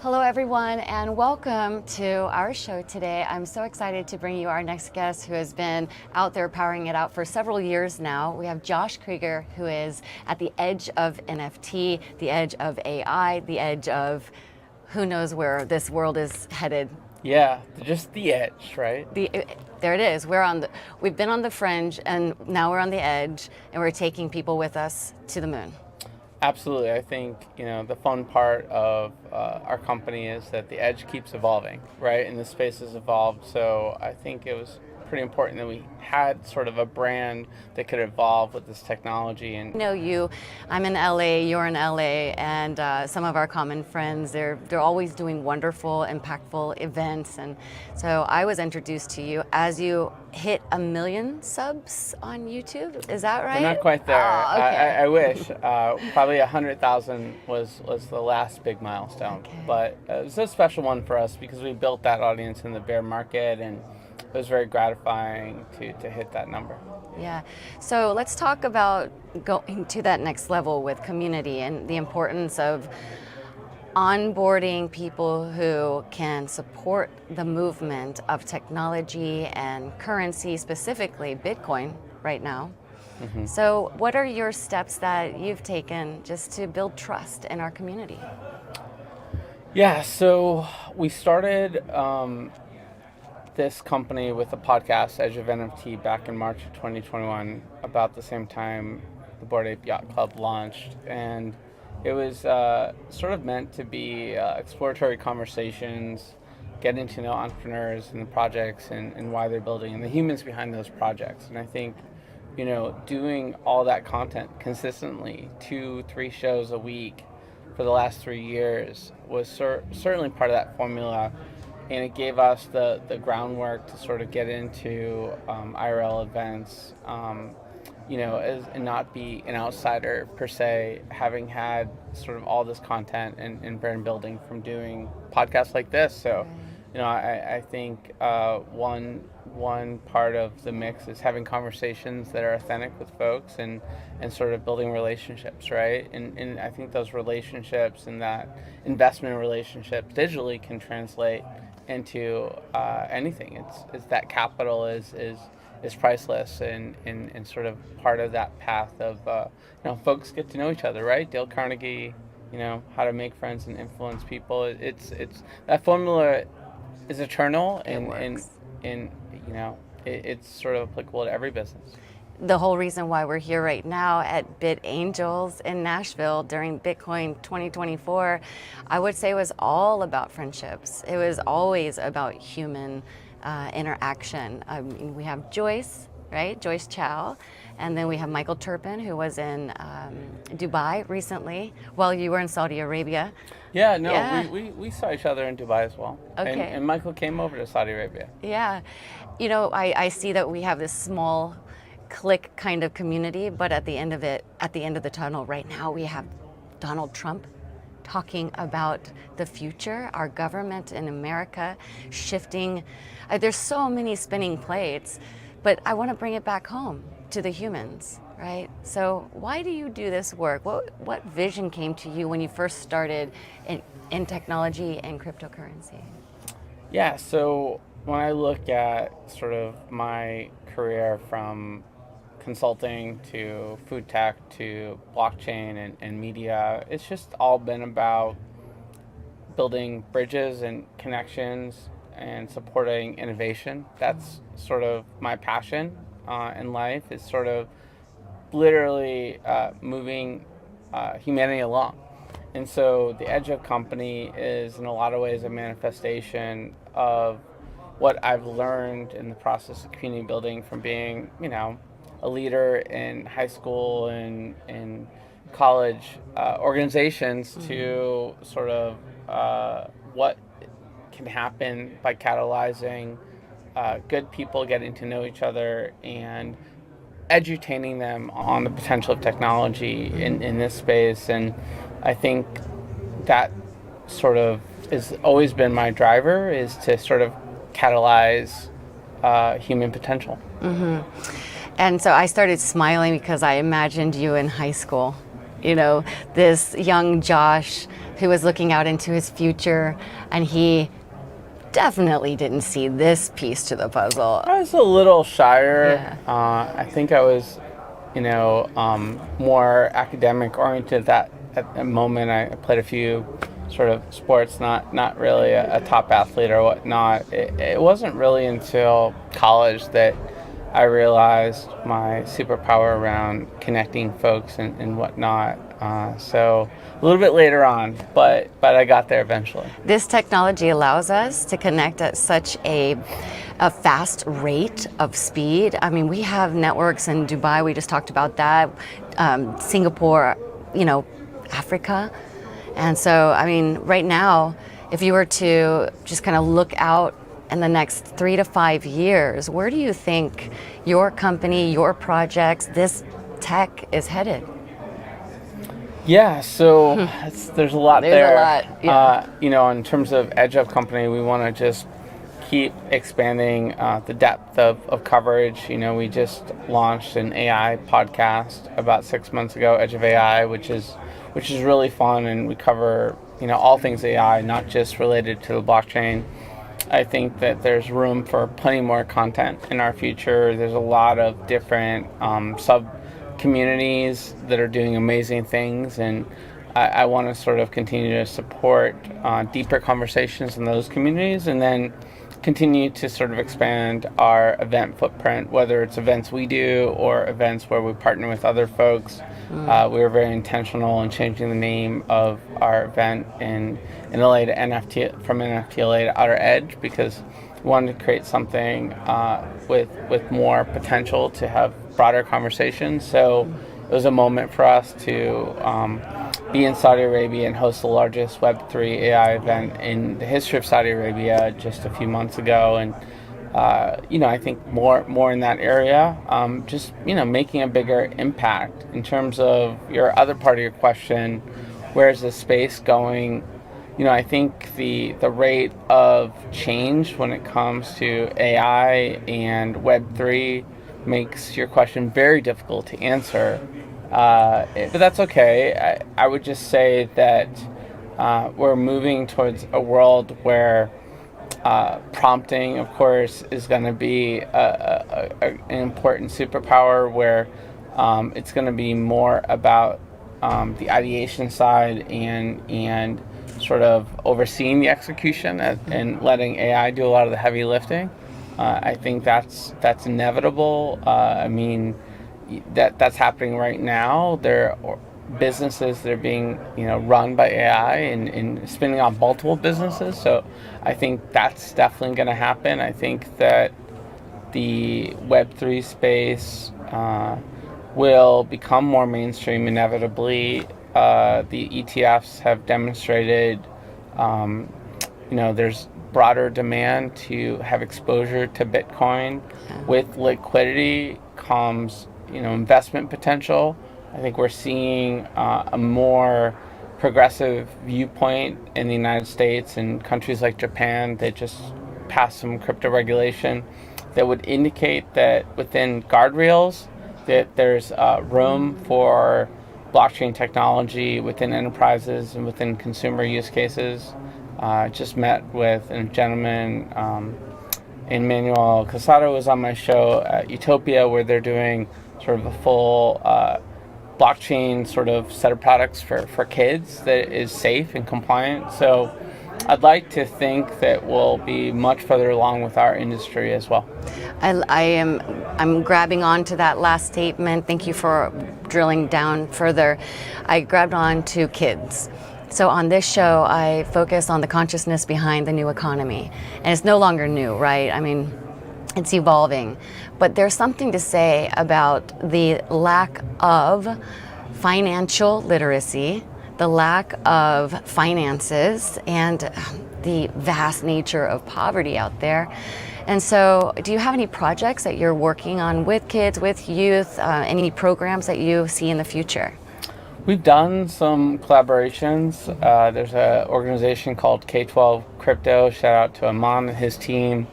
Hello everyone and welcome to our show today. I'm so excited to bring you our next guest who has been out there powering it out for several years now. We have Josh Kriger, who is at the edge of NFT, the edge of AI, the edge of who knows where this world is headed. Yeah, just the edge, right? There it is. We've been on the fringe and now we're on the edge and we're taking people with us to the moon. Absolutely. I think, the fun part of our company is that the edge keeps evolving, right? And the space has evolved. So I think it was pretty important that we had sort of a brand that could evolve with this technology. And I know you, I'm in LA, you're in LA, and some of our common friends, they're always doing wonderful, impactful events. And so I was introduced to you as you hit 1 million subs on YouTube. Is that right? we're not quite there. Oh, okay. I wish. Probably 100,000 was the last big milestone. Okay. But it was a special one for us because we built that audience in the bear market, and it was very gratifying to hit that number. Yeah. So let's talk about going to that next level with community and the importance of onboarding people who can support the movement of technology and currency, specifically Bitcoin right now. Mm-hmm. So what are your steps that you've taken just to build trust in our community? Yeah, so we started this company with a podcast, Edge of NFT, back in March of 2021, about the same time the Bored Ape Yacht Club launched. And it was sort of meant to be exploratory conversations, getting to know entrepreneurs and the projects and why they're building and the humans behind those projects. And I think, doing all that content consistently, 2-3 shows a week for the last 3 years was certainly part of that formula. And it gave us the groundwork to sort of get into IRL events, and not be an outsider per se, having had sort of all this content and brand building from doing podcasts like this. So, I think one part of the mix is having conversations that are authentic with folks and sort of building relationships, right? And I think those relationships and that investment in relationships digitally can translate into anything. It's that capital is priceless and sort of part of that path of folks get to know each other, right? Dale Carnegie, how to make friends and influence people. It's that formula is eternal and it's sort of applicable to every business. The whole reason why we're here right now at Bit Angels in Nashville during Bitcoin 2024, I would say was all about friendships. It was always about human interaction. I mean, we have Joyce, right? Joyce Chow. And then we have Michael Turpin, who was in Dubai recently while you were in Saudi Arabia. Yeah, no, we saw each other in Dubai as well. Okay. And Michael came over to Saudi Arabia. Yeah. I see that we have this small click kind of community, but at the end of the tunnel right now, we have Donald Trump talking about the future, our government in America shifting. There's so many spinning plates, but I want to bring it back home to the humans, right? So why do you do this work? What vision came to you when you first started in technology and cryptocurrency? Yeah, so when I look at sort of my career from consulting to food tech to blockchain and media, it's just all been about building bridges and connections and supporting innovation. That's sort of my passion in life, is sort of literally moving humanity along. And so the Edge of Company is in a lot of ways a manifestation of what I've learned in the process of community building from being, a leader in high school and in college organizations to sort of what can happen by catalyzing good people getting to know each other and edutaining them on the potential of technology in this space. And I think that sort of has always been my driver, is to sort of catalyze human potential. Mm-hmm. And so I started smiling because I imagined you in high school, this young Josh who was looking out into his future, and he definitely didn't see this piece to the puzzle. I was a little shyer. Yeah. I think I was, more academic oriented at that moment. I played a few sort of sports, not really a top athlete or whatnot. It wasn't really until college that I realized my superpower around connecting folks and whatnot. So a little bit later on, but I got there eventually. This technology allows us to connect at such a fast rate of speed. I mean, we have networks in Dubai, we just talked about that, Singapore, Africa. And so, I mean, right now, if you were to just kind of look out in the next 3 to 5 years, where do you think your company, your projects, this tech is headed? Yeah, so there's a lot There's there. a lot, yeah. In terms of Edge of Company, we want to just keep expanding the depth of coverage. We just launched an AI podcast about 6 months ago, Edge of AI, which is really fun, and we cover all things AI, not just related to the blockchain. I think that there's room for plenty more content in our future. There's a lot of different sub communities that are doing amazing things, and I want to sort of continue to support deeper conversations in those communities, and then continue to sort of expand our event footprint, whether it's events we do or events where we partner with other folks. We were very intentional in changing the name of our event in LA to NFT, from NFT LA to Outer Edge, because we wanted to create something with more potential to have broader conversations. So it was a moment for us to be in Saudi Arabia and host the largest Web3 AI event in the history of Saudi Arabia just a few months ago. And I think more in that area, just making a bigger impact. In terms of your other part of your question, where's the space going? I think the rate of change when it comes to AI and Web3 makes your question very difficult to answer. But that's okay. I would just say that we're moving towards a world where prompting, of course, is going to be an important superpower, where it's going to be more about the ideation side and sort of overseeing the execution and letting AI do a lot of the heavy lifting. I think that's inevitable. That's happening right now. There are businesses that are being run by AI and spinning off multiple businesses. So I think that's definitely going to happen. I think that the Web3 space will become more mainstream inevitably. The ETFs have demonstrated there's broader demand to have exposure to Bitcoin. With liquidity comes investment potential. I think we're seeing a more progressive viewpoint in the United States and countries like Japan that just passed some crypto regulation that would indicate that within guardrails that there's room for blockchain technology within enterprises and within consumer use cases. Just met with a gentleman, Emmanuel Casado was on my show at Utopia, where they're doing sort of a full blockchain sort of set of products for kids that is safe and compliant. So I'd like to think that we'll be much further along with our industry as well. I'm grabbing on to that last statement. Thank you for drilling down further. I grabbed on to kids. So on this show, I focus on the consciousness behind the new economy. And it's no longer new, right? I mean, it's evolving. But there's something to say about the lack of financial literacy, the lack of finances, and the vast nature of poverty out there. And so do you have any projects that you're working on with kids, with youth, any programs that you see in the future? We've done some collaborations. There's an organization called K-12 Crypto. Shout out to Aman and his team.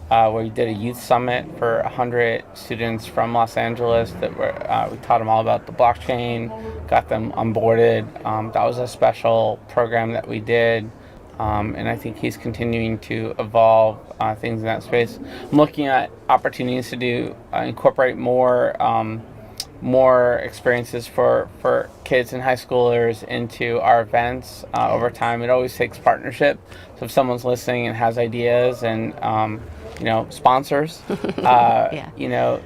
where we did a youth summit for 100 students from Los Angeles that we taught them all about the blockchain, got them onboarded. That was a special program that we did. And I think he's continuing to evolve things in that space. I'm looking at opportunities to incorporate more experiences for kids and high schoolers into our events over time. It always takes partnership. So if someone's listening and has ideas and sponsors,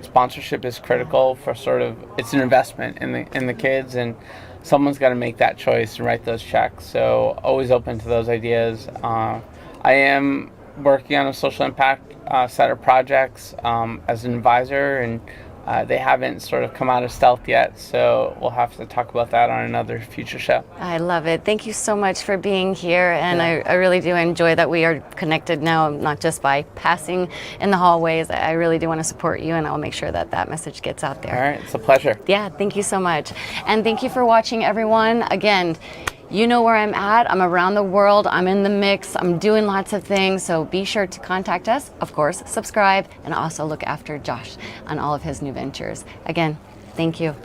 sponsorship is critical for it's an investment in the kids, and someone's got to make that choice and write those checks. So always open to those ideas. I am working on a social impact set of projects as an advisor, and they haven't sort of come out of stealth yet, so we'll have to talk about that on another future show. I love it. Thank you so much for being here, and I really do enjoy that we are connected now, not just by passing in the hallways. I really do want to support you, and I'll make sure that that message gets out there. All right, it's a pleasure. Yeah, thank you so much. And thank you for watching, everyone. Again, you know where I'm at. I'm around the world. I'm in the mix. I'm doing lots of things. So be sure to contact us. Of course, subscribe, and also look after Josh on all of his new ventures. Again, thank you.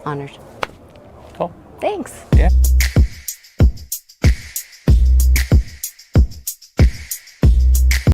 Honored. Cool. Thanks. Yeah.